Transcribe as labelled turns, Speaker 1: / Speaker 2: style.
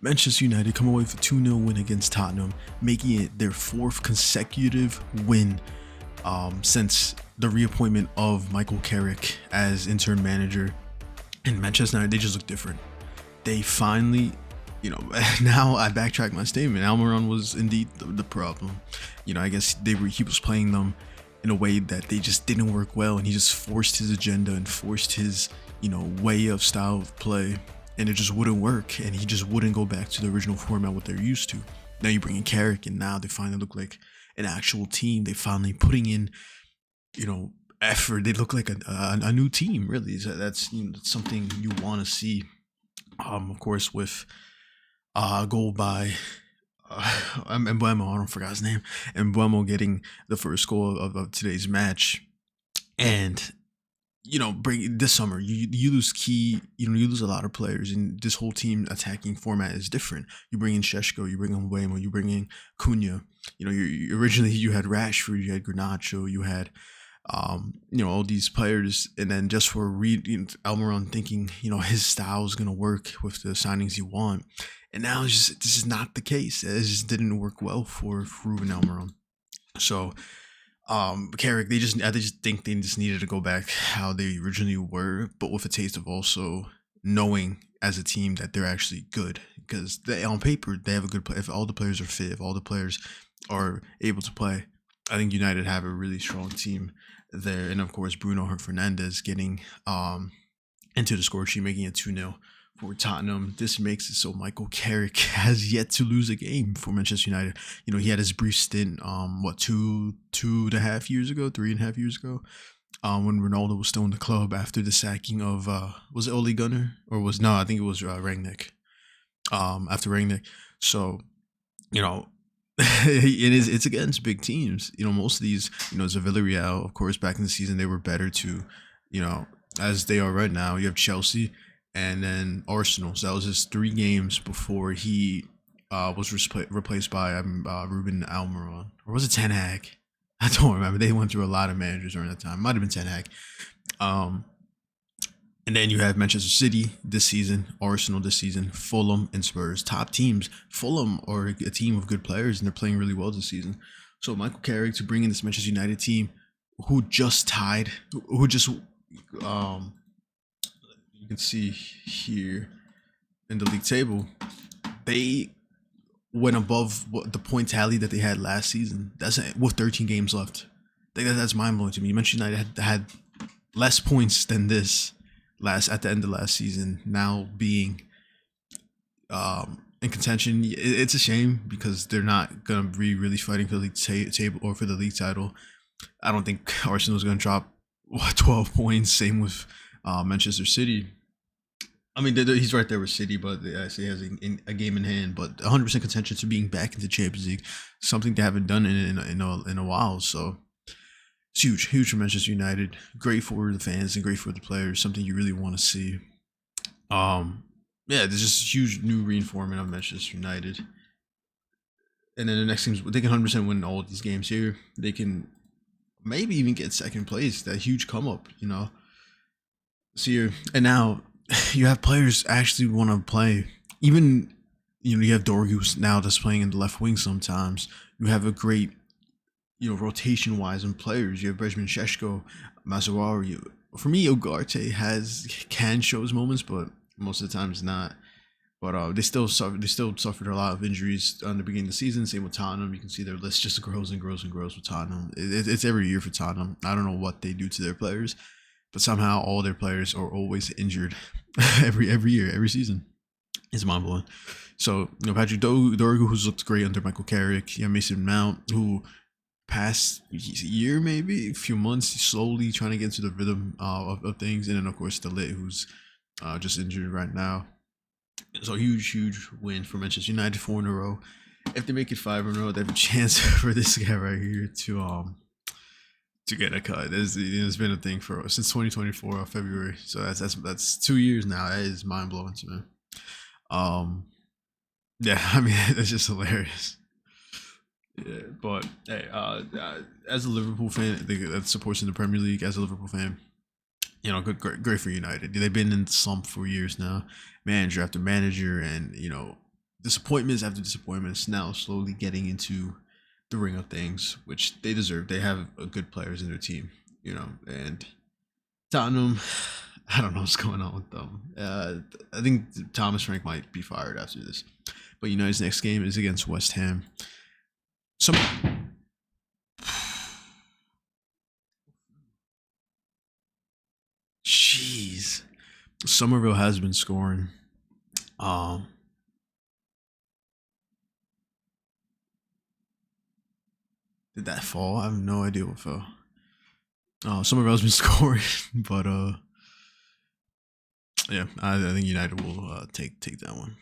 Speaker 1: Manchester United come away with a 2-0 win against Tottenham, making it their fourth consecutive win since the reappointment of Michael Carrick as interim manager. And Manchester United, they just look different. They finally, now I backtrack my statement. Almiron was indeed the problem. I guess he was playing them in a way that they just didn't work well, and he just forced his agenda and forced his, way of style of play, and it just wouldn't work, and he just wouldn't go back to the original format what they're used to. Now you bring in Carrick, and now they finally look like an actual team. They finally putting in, effort. They look like a new team, really. So that's something you want to see. Of course, with a goal by Mbeumo, I don't forgot his name, Mbeumo getting the first goal of today's match. And bring this summer, you lose you lose a lot of players, and this whole team attacking format is different. You bring in Šeško, you bring in Mbeumo, you bring in Cunha. Originally you had Rashford, you had Garnacho, you had all these players, and then just for Almiron thinking his style is gonna work with the signings you want, and now this is not the case. It just didn't work well for Ruben Almiron. So Carrick, I just think they just needed to go back how they originally were, but with a taste of also knowing as a team that they're actually good, because on paper they have a good play. If all the players are fit, if all the players are able to play, I think United have a really strong team there. And of course, Bruno Fernandes getting into the score sheet, making it 2-0 for Tottenham. This makes it so Michael Carrick has yet to lose a game for Manchester United. He had his brief stint, 3.5 years ago, when Ronaldo was still in the club after the sacking of was it Ole Gunnar, or I think it was Rangnick. After Rangnick, so it's against big teams. Most of these, it's a Villarreal, of course. Back in the season, they were better to, as they are right now. You have Chelsea and then Arsenal. So that was just 3 games before he was replaced by Ruben Almiron, or was it Ten Hag? I don't remember. They went through a lot of managers during that time. Might have been Ten Hag. And then you have Manchester City this season, Arsenal this season, Fulham and Spurs. Top teams. Fulham are a team of good players, and they're playing really well this season. So Michael Carrick to bring in this Manchester United team, who just you can see here in the league table, they went above the point tally that they had last season. That's with 13 games left. I think that's mind blowing to me. You mentioned United had less points than this at the end of last season, now being in contention. It's a shame because they're not gonna be really fighting for the league table or for the league title. I don't think Arsenal's gonna drop 12 points. Same with Manchester City. I mean, he's right there with City, but he has a game in hand. But 100% contention to being back in the Champions League, something they haven't done in a while. So it's huge for Manchester United. Great for the fans and great for the players. Something you really want to see. There's just huge new reinforcement of Manchester United. And then the next teams, they can 100% win all of these games here. They can maybe even get second place. That huge come up, So and now you have players actually want to play. Even you have Dorgu now that's playing in the left wing sometimes. You have a great rotation wise in players. You have Brezhman, Šeško, Mazuari. For me, Ugarte can show his moments, but most of the time it's not. But they still suffered a lot of injuries on the beginning of the season. Same with Tottenham. You can see their list just grows and grows and grows with Tottenham. It's every year for Tottenham. I don't know what they do to their players, but somehow all their players are always injured every year, every season. It's mind blowing. So Patrick Dorgu, who's looked great under Michael Carrick. You have Mason Mount, who past year, maybe a few months, slowly trying to get into the rhythm of things. And then of course Delit, who's just injured right now. So huge win for Manchester United, 4 in a row. If they make it 5 in a row, they have a chance for this guy right here to get a cut. It's been a thing since 2024 February. So that's 2 years now. That is mind blowing to me. I mean, it's just hilarious. Yeah, but hey, as a Liverpool fan that supports in the Premier League, as a Liverpool fan, great for United. They've been in the slump for years now, manager after manager, and disappointments after disappointments, now slowly getting into the ring of things, which they deserve. They have a good players in their team, and Tottenham, I don't know what's going on with them. I think Thomas Frank might be fired after this. But United's next game is against West Ham. Some Jeez. Somerville has been scoring. Um did that fall? I have no idea what fell. Somerville's been scoring, but yeah, I think United will take that one.